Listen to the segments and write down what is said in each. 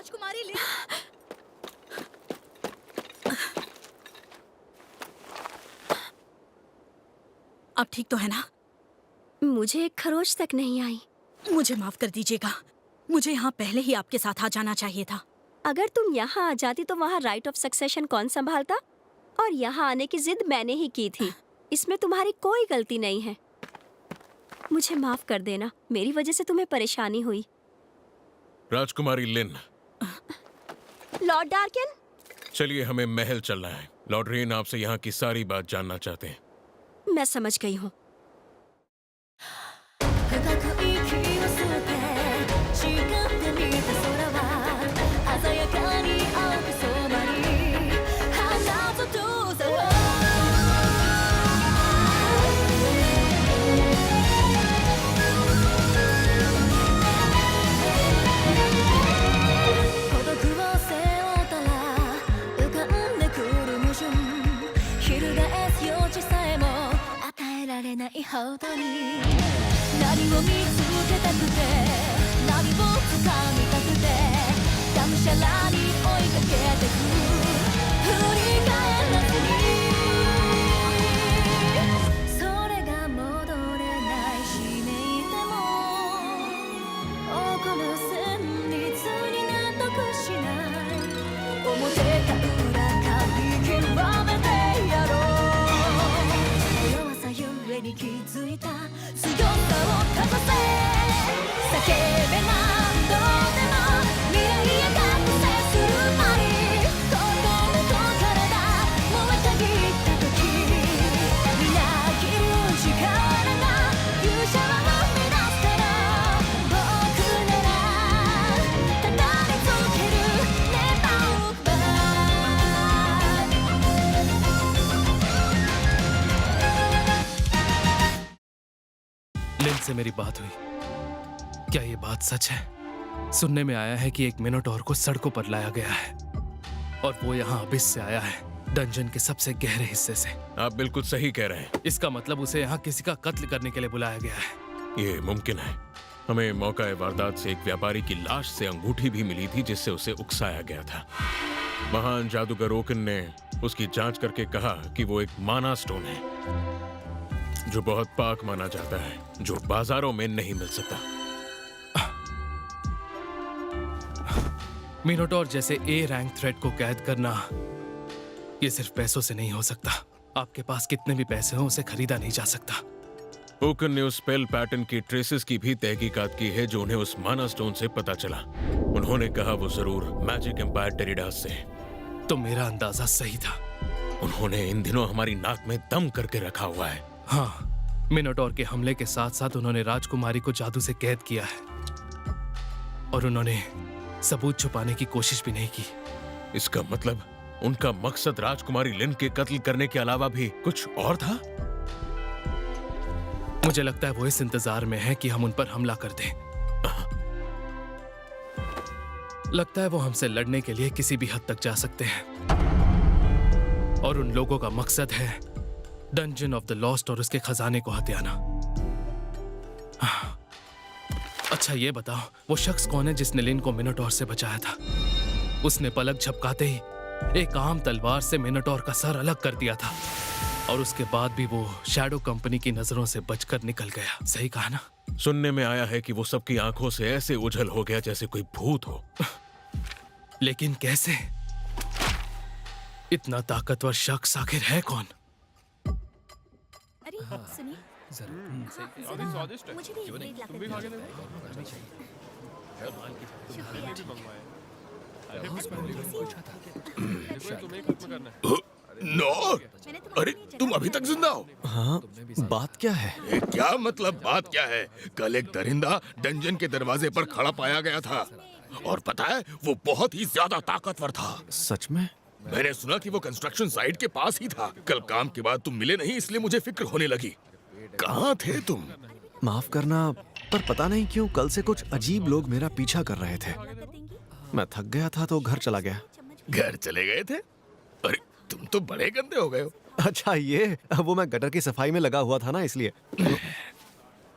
राजकुमारी लिन। अब ठीक तो है ना? मुझे एक खरोच तक नहीं आई। मुझे माफ कर दीजिएगा, मुझे यहाँ पहले ही आपके साथ आ जाना चाहिए था। अगर तुम यहाँ आ जाती तो वहाँ राइट ऑफ सक्सेशन कौन संभालता? और यहाँ आने की जिद मैंने ही की थी। इसमें तुम्हारी कोई गलती नहीं है। मुझे माफ कर देना, मेरी वजह से तुम्हें परेशानी हुई। राजकुमारी लिन, लॉर्ड डार्किन, चलिए हमें महल चलना है। लॉर्ड रेन आपसे यहाँ की सारी बात जानना चाहते हैं। मैं समझ गई हूँ। लिन से मेरी बात हुई। क्या ये बात सच है? सुनने में आया है कि एक मिनोटॉर को सड़कों पर लाया गया है और वो यहाँ अबिस से आया है, डंजन के सबसे गहरे हिस्से से। आप बिल्कुल सही कह रहे हैं। इसका मतलब उसे यहाँ किसी का कत्ल करने के लिए बुलाया गया है। ये मुमकिन है। हमें मौका वारदात से एक व्यापारी की लाश से अंगूठी भी मिली थी जिससे उसे उकसाया गया था। महान जादूगर ओकन ने उसकी जांच करके कहा कि वो एक माना स्टोन है जो बहुत पाक माना जाता है, जो बाजारों में नहीं मिल सकता। मिनोटॉर जैसे ए रैंक थ्रेट को कैद करना ये सिर्फ पैसों से नहीं हो सकता। आपके पास कितने भी पैसे हों उसे खरीदा नहीं जा सकता। ओकन ने उस स्पेल पैटर्न की ट्रेसेस की भी तहकीकात की है जो उन्हें उस माना स्टोन से पता चला। उन्होंने कहा वो जरूर मैजिक एम्पायर टेरिडास से। तो मेरा अंदाजा सही था। उन्होंने इन दिनों हमारी नाक में दम करके रखा हुआ है। हाँ, मिनोटॉर के हमले के साथ साथ उन्होंने राजकुमारी को जादू से कैद किया है और उन्होंने सबूत छुपाने की कोशिश भी नहीं की। इसका मतलब उनका मकसद राजकुमारी लिन के कत्ल करने के अलावा भी कुछ और था। मुझे लगता है वो इस इंतजार में है कि हम उन पर हमला कर दें। लगता है वो हमसे लड़ने के लिए किसी भी हद तक जा सकते हैं और उन लोगों का मकसद है डंजन ऑफ द लॉस्ट और उसके खजाने को हथियाना। अच्छा ये बताओ, वो शख्स कौन है जिसने लिन को मिनोटॉर से बचाया था? उसने पलक झपकाते ही एक आम तलवार से मिनोटॉर का सर अलग कर दिया था और उसके बाद भी वो शैडो कंपनी की नजरों से बचकर निकल गया। सही कहा ना? सुनने में आया है कि वो सबकी आंखों से ऐसे उछल हो गया जैसे कोई भूत हो। लेकिन कैसे? इतना ताकतवर शख्स आखिर है कौन? अरे सुनिए, मुझे भी एक प्लेट ला कर नो, अरे तुम अभी तक जिंदा हो? हाँ, बात क्या है? क्या मतलब बात क्या है? कल एक दरिंदा डंजन के दरवाजे पर खड़ा पाया गया था और पता है वो बहुत ही ज्यादा ताकतवर था। सच में? मैंने सुना कि वो कंस्ट्रक्शन साइट के पास ही था। कल काम के बाद तुम मिले नहीं इसलिए मुझे फिक्र होने लगी। कहाँ थे तुम? माफ करना, पर पता नहीं क्यों कल से कुछ अजीब लोग मेरा पीछा कर रहे थे। मैं थक गया था तो घर चला गया। घर चले गए थे? अरे तुम तो बड़े गंदे हो गए हो। अच्छा ये, वो मैं गटर की सफाई में लगा हुआ था ना इसलिए।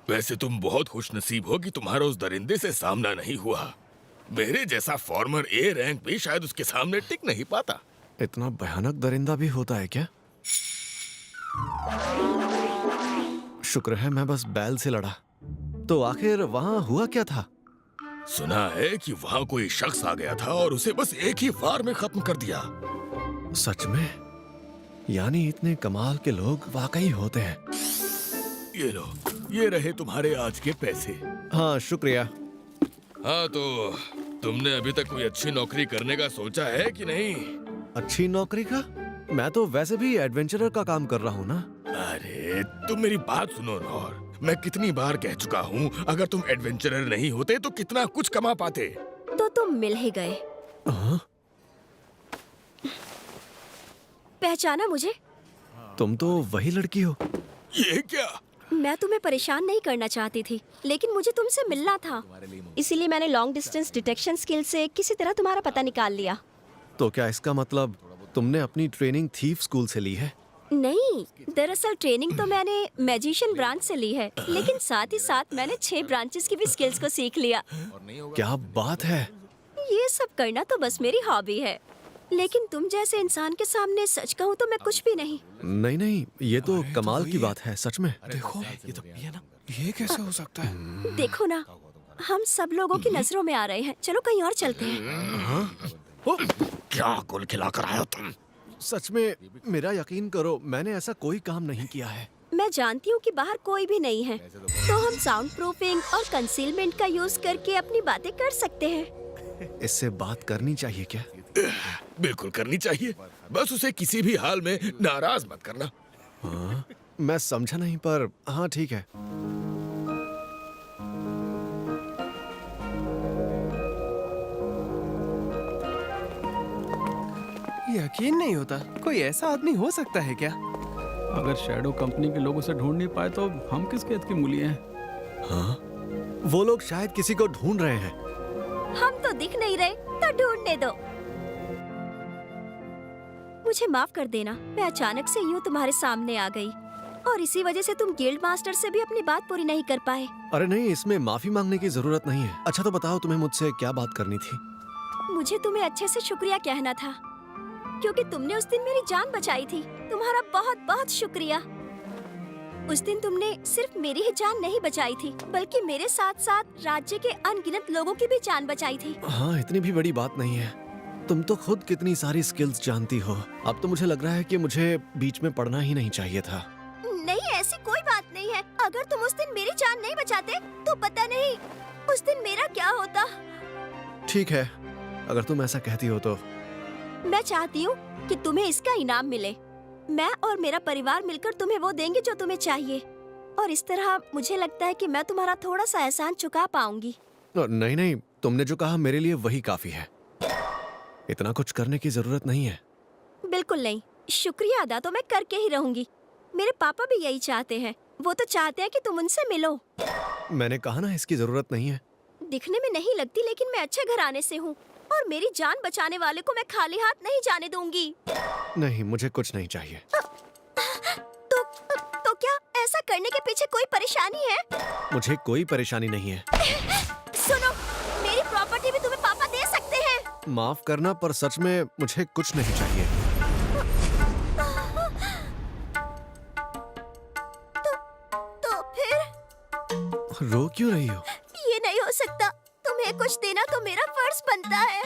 वैसे तुम बहुत खुशनसीब हो कि तुम्हारा उस दरिंदे से सामना नहीं हुआ। मेरे जैसा फॉर्मर ए रैंक भी शायद उसके सामने टिक नहीं पाता। इतना भयानक दरिंदा भी होता है क्या? शुक्र है मैं बस बैल से लड़ा। तो आखिर वहां हुआ क्या था? सुना है कि वहाँ कोई शख्स आ गया था और उसे बस एक ही वार में खत्म कर दिया। सच में? यानी इतने कमाल के लोग वाकई होते हैं। ये लो, ये रहे तुम्हारे आज के पैसे। हाँ शुक्रिया। हाँ तो तुमने अभी तक कोई अच्छी नौकरी करने का सोचा है कि नहीं? अच्छी नौकरी का? मैं तो वैसे भी एडवेंचरर का काम कर रहा हूँ ना। अरे तुम मेरी बात सुनो नौर, मैं कितनी बार कह चुका हूँ अगर तुम एडवेंचरर नहीं होते तो कितना कुछ कमा पाते। तो तुम मिल ही गए। हाँ? पहचाना मुझे? तुम तो वही लड़की हो। ये क्या? मैं तुम्हें परेशान नहीं करना चाहती थी, लेकिन मुझे तुमसे मिलना था, इसीलिए मैंने लॉन्ग डिस्टेंस डिटेक्शन स्किल से किसी तरह तुम्हारा पता निकाल लिया। तो क्या इसका मतलब तुमने अपनी ट्रेनिंग थीफ स्कूल से ली है? नहीं, दरअसल ट्रेनिंग तो मैंने मैजिशियन ब्रांच से ली है, लेकिन साथ ही साथ मैंने 6 ब्रांचेस की भी स्किल्स को सीख लिया। क्या बात है! ये सब करना तो बस मेरी हॉबी है, लेकिन तुम जैसे इंसान के सामने सच कहूँ तो मैं कुछ भी नहीं। नहीं नहीं, ये तो कमाल की बात है सच में। देखो ये तो ये ना, ये कैसे हो सकता है? देखो ना, हम सब लोगों की नजरों में आ रहे हैं। चलो कहीं और चलते हैं। क्या कुल खिलाकर आए हो तुम? सच में मेरा यकीन करो, मैंने ऐसा कोई काम नहीं किया है। मैं जानती हूँ कि बाहर कोई भी नहीं है, तो हम साउंड प्रूफिंग और कंसीलमेंट का यूज करके अपनी बातें कर सकते हैं। इससे बात करनी चाहिए क्या? बिल्कुल करनी चाहिए, बस उसे किसी भी हाल में नाराज मत करना। हाँ, मैं समझा नहीं पर हाँ ठीक है। यकीन नहीं होता कोई ऐसा आदमी हो सकता है क्या? अगर शैडो कंपनी के लोग उसे ढूंढ नहीं पाए तो हम किस खेत की मूली हैं? हाँ, वो लोग शायद किसी को ढूंढ रहे हैं। हम तो दिख नहीं रहे, तो ढूंढने दो। मुझे माफ कर देना, मैं अचानक से यूं तुम्हारे सामने आ गई और इसी वजह से तुम गिल्ड मास्टर से भी अपनी बात पूरी नहीं कर पाए। अरे नहीं, इसमें माफी मांगने की जरूरत नहीं है। अच्छा तो बताओ तुम्हें मुझसे क्या बात करनी थी? मुझे तुम्हें अच्छे से शुक्रिया कहना था, क्योंकि तुमने उस दिन मेरी जान बचाई थी। तुम्हारा बहुत बहुत शुक्रिया। उस दिन तुमने सिर्फ मेरी ही जान नहीं बचाई थी, बल्कि मेरे साथ साथ राज्य के अनगिनत लोगों की भी जान बचाई थी। हाँ, इतनी भी बड़ी बात नहीं है। तुम तो खुद कितनी सारी स्किल्स जानती हो। अब तो मुझे लग रहा है कि मुझे बीच में पढ़ना ही नहीं चाहिए था। नहीं, ऐसी कोई बात नहीं है। अगर तुम उस दिन मेरी जान नहीं बचाते तो पता नहीं उस दिन मेरा क्या होता। ठीक है, अगर तुम ऐसा कहती हो तो। मैं चाहती हूँ कि तुम्हें इसका इनाम मिले। मैं और मेरा परिवार मिलकर तुम्हें वो देंगे जो तुम्हें चाहिए, और इस तरह मुझे लगता है कि मैं तुम्हारा थोड़ा सा एहसान चुका पाऊंगी। नहीं नहीं, तुमने जो कहा मेरे लिए वही काफी है। इतना कुछ करने की जरूरत नहीं है। बिल्कुल नहीं, शुक्रिया अदा तो मैं करके ही रहूंगी। मेरे पापा भी यही चाहते हैं। वो तो चाहते हैं कि तुम उनसे मिलो। मैंने कहा ना, इसकी जरूरत नहीं है। दिखने में नहीं लगती, लेकिन मैं अच्छे घराने से हूँ और मेरी जान बचाने वाले को मैं खाली हाथ नहीं जाने दूंगी। नहीं, मुझे कुछ नहीं चाहिए। तो क्या ऐसा करने के पीछे कोई परेशानी है? मुझे कोई परेशानी नहीं है। सुनो, मेरी प्रॉपर्टी भी तुम्हें पापा दे सकते हैं। माफ करना, पर सच में मुझे कुछ नहीं चाहिए। तो फिर रो क्यों रही हो? ये नहीं हो सकता। तुम्हें कुछ देना तो मेरा फर्ज बनता है।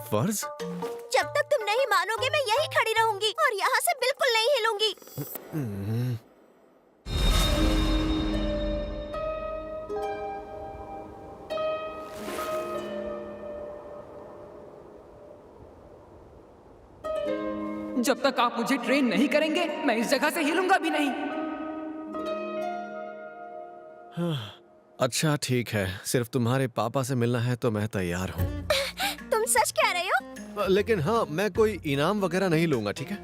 फर्ज? जब तक तुम नहीं मानोगे मैं यहीं खड़ी रहूंगी और यहाँ से बिल्कुल नहीं हिलूंगी। जब तक आप मुझे ट्रेन नहीं करेंगे मैं इस जगह से हिलूंगा भी नहीं। अच्छा ठीक है, सिर्फ तुम्हारे पापा से मिलना है तो मैं तैयार हूँ। तुम सच कह रहे हो? लेकिन हाँ, मैं कोई इनाम वगैरह नहीं लूंगा, ठीक है?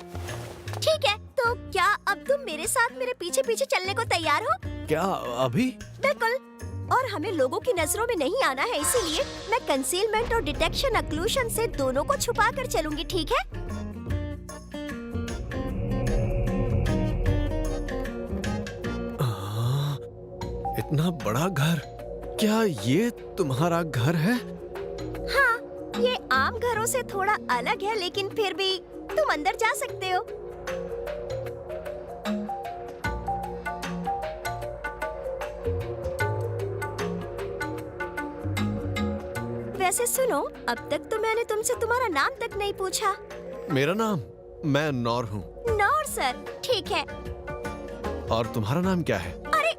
ठीक है, तो क्या अब तुम मेरे साथ मेरे पीछे पीछे चलने को तैयार हो? क्या अभी? बिल्कुल। और हमें लोगों की नजरों में नहीं आना है, इसीलिए मैं कंसीलमेंट और डिटेक्शन अक्लूशन से दोनों को छुपा कर चलूंगी, ठीक है? इतना बड़ा घर, क्या ये तुम्हारा घर है? हाँ, ये आम घरों से थोड़ा अलग है, लेकिन फिर भी तुम अंदर जा सकते हो। वैसे सुनो, अब तक तो मैंने तुमसे तुम्हारा नाम तक नहीं पूछा। मेरा नाम, मैं नौर हूँ। नौर सर, ठीक है। और तुम्हारा नाम क्या है? अरे,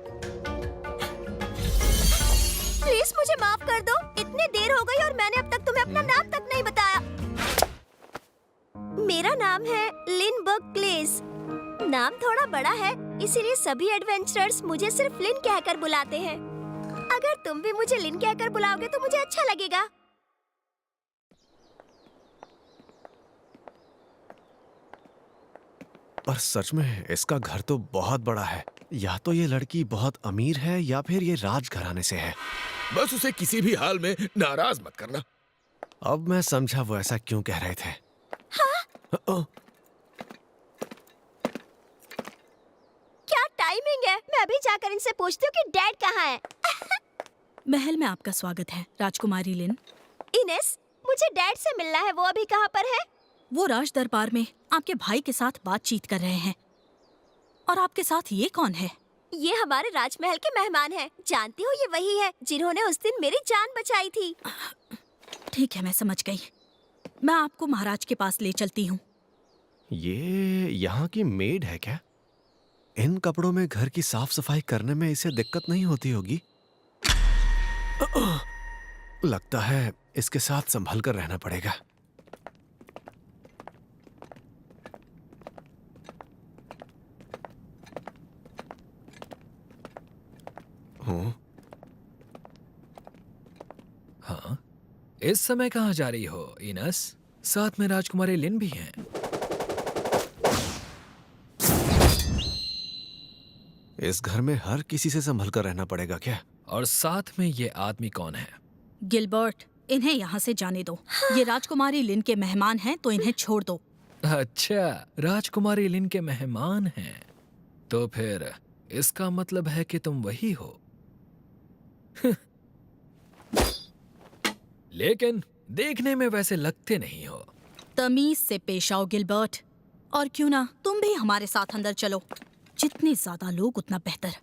प्लीज मुझे माफ कर दो, इतनी देर हो गई और मैंने अब तक तुम्हें अपना नाम तक नहीं बताया। मेरा नाम है लिन बर्कलेस। नाम थोड़ा बड़ा है, इसीलिए सभी एडवेंचरर्स मुझे सिर्फ लिन कहकर बुलाते हैं। अगर तुम भी मुझे लिन कहकर बुलाओगे तो मुझे अच्छा लगेगा। पर सच में इसका घर तो बहुत बड़ा है। या तो ये लड़की बहुत अमीर है या फिर ये राजघराने से है। बस उसे किसी भी हाल में नाराज मत करना। अब मैं समझा वो ऐसा क्यों कह रहे थे। हाँ? क्या टाइमिंग है, मैं अभी जाकर इनसे पूछती हूँ कि डैड कहाँ है। महल में आपका स्वागत है राजकुमारी लिन। इनेस, मुझे डैड से मिलना है, वो अभी कहाँ पर है? वो राज दरबार में आपके भाई के साथ बातचीत कर रहे हैं। और आपके साथ ये कौन है? ये हमारे राजमहल के मेहमान हैं। जानती हो, ये वही है जिन्होंने उस दिन मेरी जान बचाई थी। ठीक है, मैं समझ गई। मैं आपको महाराज के पास ले चलती हूँ। ये यहाँ की मेड है क्या? इन कपड़ों में घर की साफ सफाई करने में इसे दिक्कत नहीं होती होगी। लगता है इसके साथ संभल कर रहना पड़ेगा। हाँ, इस समय कहाँ जा रही हो इनस? साथ में राजकुमारी लिन भी हैं। इस घर में हर किसी से संभल कर रहना पड़ेगा क्या? और साथ में ये आदमी कौन है? गिलबर्ट, इन्हें यहाँ से जाने दो। ये राजकुमारी लिन के मेहमान हैं, तो इन्हें छोड़ दो। अच्छा, राजकुमारी लिन के मेहमान हैं। तो फिर इसका मतलब है कि तुम वही हो। लेकिन देखने में वैसे लगते नहीं हो। तमीज से पेश आओ गिलबर्ट। और क्यों ना तुम भी हमारे साथ अंदर चलो। जितने ज्यादा लोग उतना बेहतर।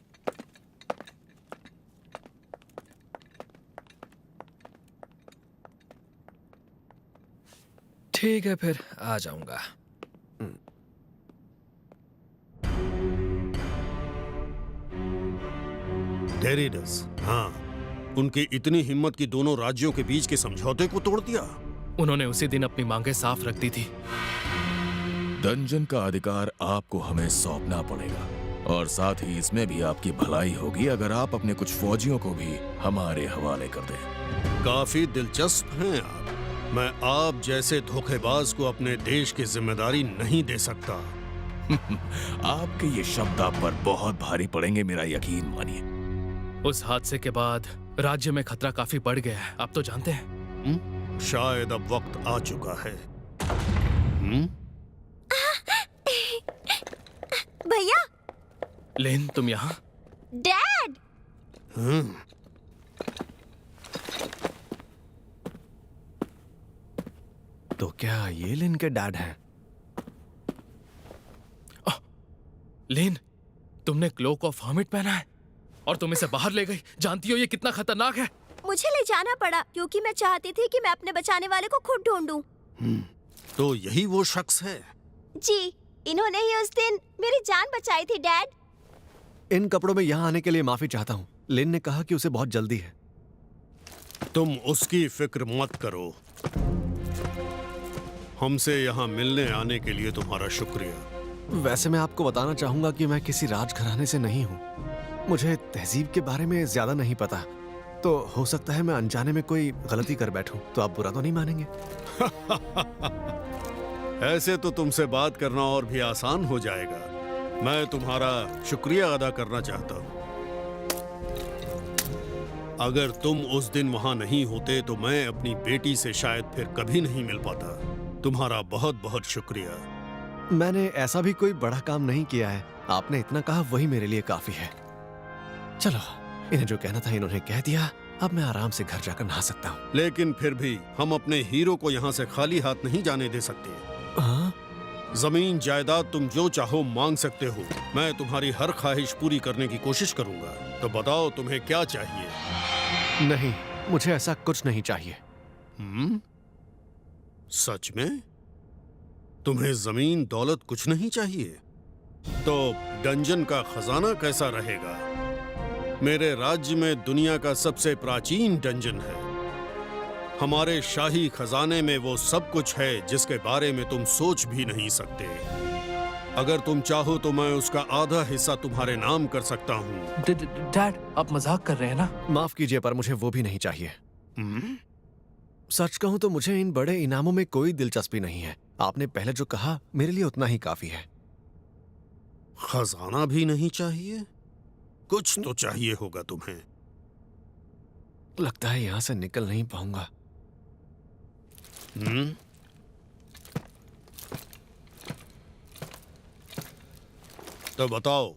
ठीक है, फिर आ जाऊंगा। डेरिडस, हाँ, उनकी इतनी हिम्मत कि दोनों राज्यों के बीच के समझौते को तोड़ दिया। उन्होंने उसी दिन अपनी मांगें साफ रख दी थी। दंजन का अधिकार आपको हमें सौंपना पड़ेगा, और साथ ही इसमें भी आपकी भलाई होगी अगर आप अपने कुछ फौजियों को भी हमारे हवाले कर दें। काफी दिलचस्प हैं आप। मैं आप जैसे धोखेबाज को अपने देश की जिम्मेदारी नहीं दे सकता। आपके ये शब्द आप पर बहुत भारी पड़ेंगे, मेरा यकीन मानिए। उस हादसे के बाद राज्य में खतरा काफी बढ़ गया है, आप तो जानते हैं। शायद अब वक्त आ चुका है। भैया। लिन, तुम यहाँ? डैड। तो क्या ये लिन के डैड हैं? लिन, तुमने क्लोक ऑफ हर्मिट पहना है और तुम इसे बाहर ले गई। जानती हो ये कितना खतरनाक है? मुझे ले जाना पड़ा क्योंकि मैं चाहती थी कि मैं अपने बचाने वाले को खुद ढूंढूं। तो यही वो शख्स है? जी, इन्होंने ही उस दिन मेरी जान बचाई थी डैड। इन कपड़ों में यहाँ आने के लिए माफी चाहता हूँ। लिन ने कहा कि उसे बहुत जल्दी है। तुम उसकी फिक्र मत करो। हमसे यहाँ मिलने आने के लिए तुम्हारा शुक्रिया। वैसे मैं आपको बताना चाहूंगा कि मैं किसी राजघराने से नहीं हूँ। मुझे तहजीब के बारे में ज्यादा नहीं पता, तो हो सकता है मैं अनजाने में कोई गलती कर बैठूं। तो आप बुरा तो नहीं मानेंगे? ऐसे तो तुमसे बात करना और भी आसान हो जाएगा। मैं तुम्हारा शुक्रिया अदा करना चाहता हूँ। अगर तुम उस दिन वहां नहीं होते तो मैं अपनी बेटी से शायद फिर कभी नहीं मिल पाता। तुम्हारा बहुत बहुत शुक्रिया। मैंने ऐसा भी कोई बड़ा काम नहीं किया है। आपने इतना कहा वही मेरे लिए काफी है। चलो, इन्हें जो कहना था इन्होंने कह दिया। अब मैं आराम से घर जाकर नहा सकता हूँ। लेकिन फिर भी हम अपने हीरो को यहाँ से खाली हाथ नहीं जाने दे सकते। हाँ? जमीन जायदाद तुम जो चाहो मांग सकते हो। मैं तुम्हारी हर ख्वाहिश पूरी करने की कोशिश करूंगा। तो बताओ तुम्हें क्या चाहिए? नहीं, मुझे ऐसा कुछ नहीं चाहिए। सच में? तुम्हें जमीन दौलत कुछ नहीं चाहिए? तो डंजन का खजाना कैसा रहेगा? मेरे राज्य में दुनिया का सबसे प्राचीन डंजन है। हमारे शाही खजाने में वो सब कुछ है जिसके बारे में तुम सोच भी नहीं सकते। अगर तुम चाहो तो मैं उसका आधा हिस्सा तुम्हारे नाम कर सकता हूँ। डैड, आप मजाक कर रहे हैं ना? माफ कीजिए, पर मुझे वो भी नहीं चाहिए। सच कहूं तो मुझे इन बड़े इनामों में कोई दिलचस्पी नहीं है। आपने पहले जो कहा मेरे लिए उतना ही काफी है। खजाना भी नहीं चाहिए? कुछ तो चाहिए होगा तुम्हें। लगता है यहां से निकल नहीं पाऊंगा। तो बताओ,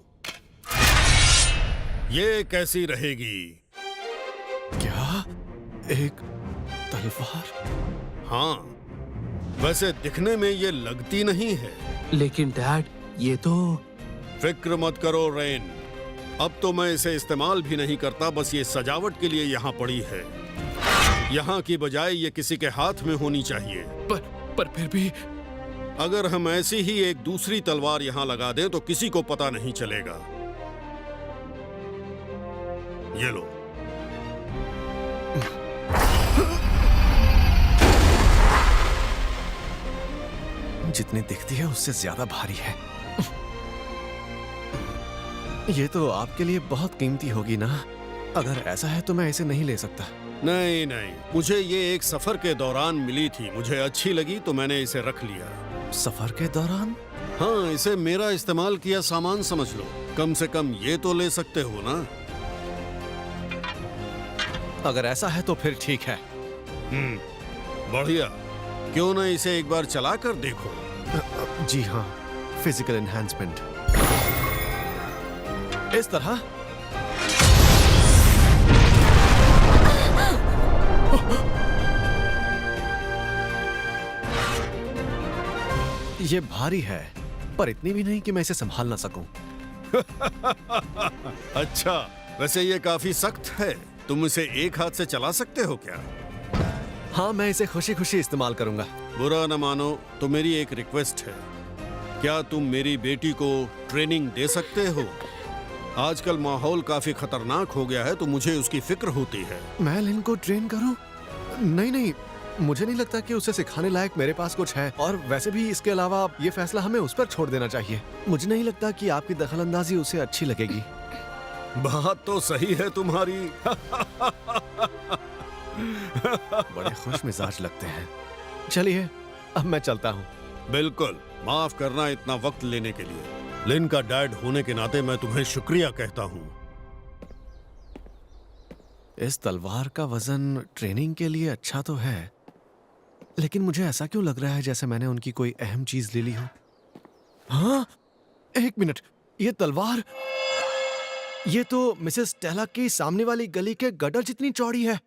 ये कैसी रहेगी? क्या? एक तलवार? हाँ, वैसे दिखने में ये लगती नहीं है। लेकिन डैड, ये तो... फिक्र मत करो रेन, अब तो मैं इसे इस्तेमाल भी नहीं करता, बस ये सजावट के लिए यहाँ पड़ी है। यहाँ की बजाय ये किसी के हाथ में होनी चाहिए। पर फिर भी... अगर हम ऐसी ही एक दूसरी तलवार यहाँ लगा दें तो किसी को पता नहीं चलेगा। ये लो। जितनी दिखती है उससे ज्यादा भारी है। ये तो आपके लिए बहुत कीमती होगी ना? अगर ऐसा है तो मैं इसे नहीं ले सकता। नहीं नहीं, मुझे ये एक सफर के दौरान मिली थी। मुझे अच्छी लगी तो मैंने इसे रख लिया। सफर के दौरान? हाँ, इसे मेरा इस्तेमाल किया सामान समझ लो। कम से कम ये तो ले सकते हो ना? अगर ऐसा है तो फिर ठीक है। बढ़िया। क्यों ना इसे एक बार चला कर देखो? जी हाँ, फिजिकल एनहांसमेंट। इस तरह? ये भारी है, पर इतनी भी नहीं कि मैं इसे संभाल ना सकूं। अच्छा, वैसे ये काफी सख्त है। तुम इसे एक हाथ से चला सकते हो क्या? हाँ, मैं इसे खुशी खुशी इस्तेमाल करूंगा। बुरा न मानो तो मेरी एक रिक्वेस्ट है। क्या तुम मेरी बेटी को ट्रेनिंग दे सकते हो? आजकल माहौल काफी खतरनाक हो गया है तो मुझे उसकी फिक्र होती है। मैं लिन को ट्रेन करूं? नहीं नहीं, मुझे नहीं लगता कि उसे सिखाने लायक मेरे पास कुछ है। और वैसे भी इसके अलावा ये फैसला हमें उस पर छोड़ देना चाहिए। मुझे नहीं लगता कि आपकी दखलंदाजी उसे अच्छी लगेगी। बात तो सही है तुम्हारी। बड़े खुश मिजाज लगते हैं। चलिए, अब मैं चलता हूँ। बिल्कुल, माफ करना इतना वक्त लेने के लिए। लिन का डैड होने के नाते मैं तुम्हें शुक्रिया कहता हूँ। इस तलवार का वजन ट्रेनिंग के लिए अच्छा तो है, लेकिन मुझे ऐसा क्यों लग रहा है जैसे मैंने उनकी कोई अहम चीज ले ली हो। हाँ, एक मिनट, ये तलवार, ये तो मिसेस टेला की सामने वाली गली के गटर जितनी चौड़ी है।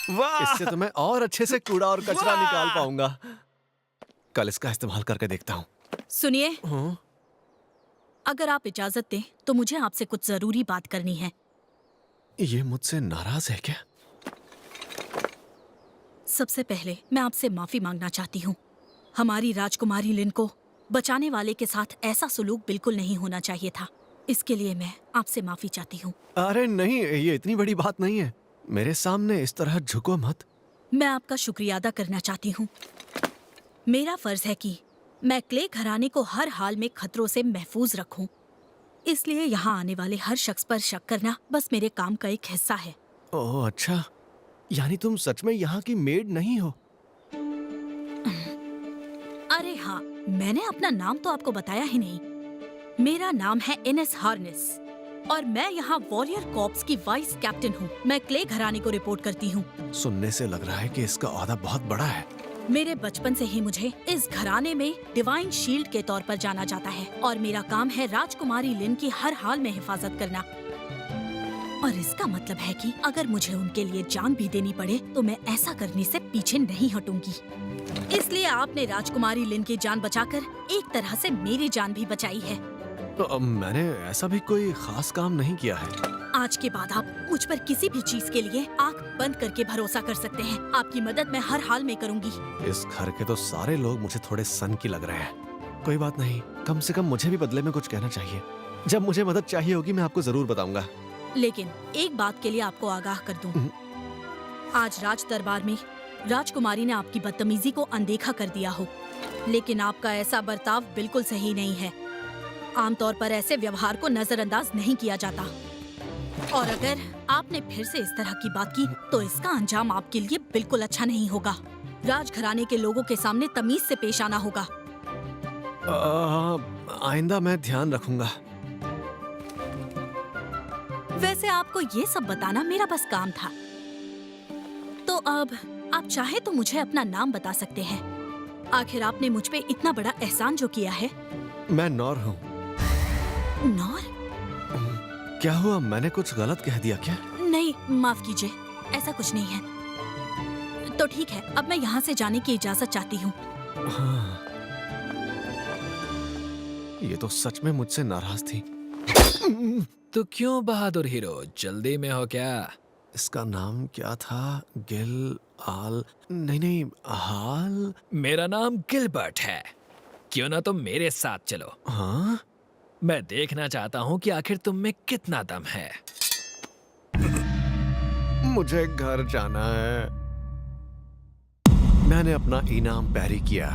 वाह! इससे तो मैं और अच्छे से कूड़ा और कचरा निकाल पाऊंगा। कल इसका इस्तेमाल करके देखता हूँ। सुनिए, अगर आप इजाजत दें तो मुझे आपसे कुछ जरूरी बात करनी है। ये मुझसे नाराज है क्या? सबसे पहले मैं आपसे माफी मांगना चाहती हूँ। हमारी राजकुमारी लिन को बचाने वाले के साथ ऐसा सुलूक बिल्कुल नहीं होना चाहिए था। इसके लिए मैं आपसे माफी चाहती हूँ। अरे नहीं, ये इतनी बड़ी बात नहीं है। मेरे सामने इस तरह झुको मत। मैं आपका शुक्रिया अदा करना चाहती हूँ। मेरा फर्ज है कि मैं क्ले घराने को हर हाल में खतरों से महफूज रखूं। इसलिए यहाँ आने वाले हर शख्स पर शक करना बस मेरे काम का एक हिस्सा है। ओह अच्छा, यानी तुम सच में यहाँ की मेड नहीं हो? अरे हाँ, मैंने अपना नाम तो आपको बताया ही नहीं। मेरा नाम है इनेस हार्नेस और मैं यहाँ वॉरियर कॉर्प्स की वाइस कैप्टन हूँ। मैं क्ले घराने को रिपोर्ट करती हूँ। सुनने से लग रहा है कि इसका ओहदा बहुत बड़ा है। मेरे बचपन से ही मुझे इस घराने में डिवाइन शील्ड के तौर पर जाना जाता है और मेरा काम है राजकुमारी लिन की हर हाल में हिफाजत करना। और इसका मतलब है कि अगर मुझे उनके लिए जान भी देनी पड़े तो मैं ऐसा करने से पीछे नहीं हटूंगी। इसलिए आपने राजकुमारी लिन की जान बचाकर एक तरह से मेरी जान भी बचाई है। तो मैंने ऐसा भी कोई खास काम नहीं किया है। आज के बाद आप मुझ पर किसी भी चीज के लिए आंख बंद करके भरोसा कर सकते हैं। आपकी मदद मैं हर हाल में करूंगी। इस घर के तो सारे लोग मुझे थोड़े सन की लग रहे हैं। कोई बात नहीं, कम से कम मुझे भी बदले में कुछ कहना चाहिए। जब मुझे मदद चाहिए होगी मैं आपको जरूर बताऊंगा। लेकिन एक बात के लिए आपको आगाह कर दूं। आज राज दरबार में राजकुमारी ने आपकी बदतमीजी को अनदेखा कर दिया हो, लेकिन आपका ऐसा बर्ताव बिल्कुल सही नहीं है। आमतौर पर ऐसे व्यवहार को नजरअंदाज नहीं किया जाता, और अगर आपने फिर से इस तरह की बात की तो इसका अंजाम आपके लिए बिल्कुल अच्छा नहीं होगा। राजघराने के लोगों के सामने तमीज से पेश आना होगा। आइंदा मैं ध्यान रखूंगा। वैसे आपको ये सब बताना मेरा बस काम था। तो अब आप चाहे तो मुझे अपना नाम बता सकते हैं। आखिर आपने मुझ पे इतना बड़ा एहसान जो किया है। मैं नौर हूँ। नौर? क्या हुआ, मैंने कुछ गलत कह दिया क्या? नहीं, माफ कीजिए, ऐसा कुछ नहीं है। तो ठीक है, अब मैं यहाँ से जाने की इजाजत चाहती हूँ। हाँ। ये तो सच में मुझसे नाराज थी। तो क्यों बहादुर हीरो, जल्दी में हो क्या? इसका नाम क्या था? गिल आल? नहीं, हाल। मेरा नाम गिलबर्ट है। क्यों ना तुम मेरे साथ चलो। हाँ? मैं देखना चाहता हूँ कि आखिर तुम में कितना दम है। मुझे घर जाना है। मैंने अपना इनाम पैरी किया।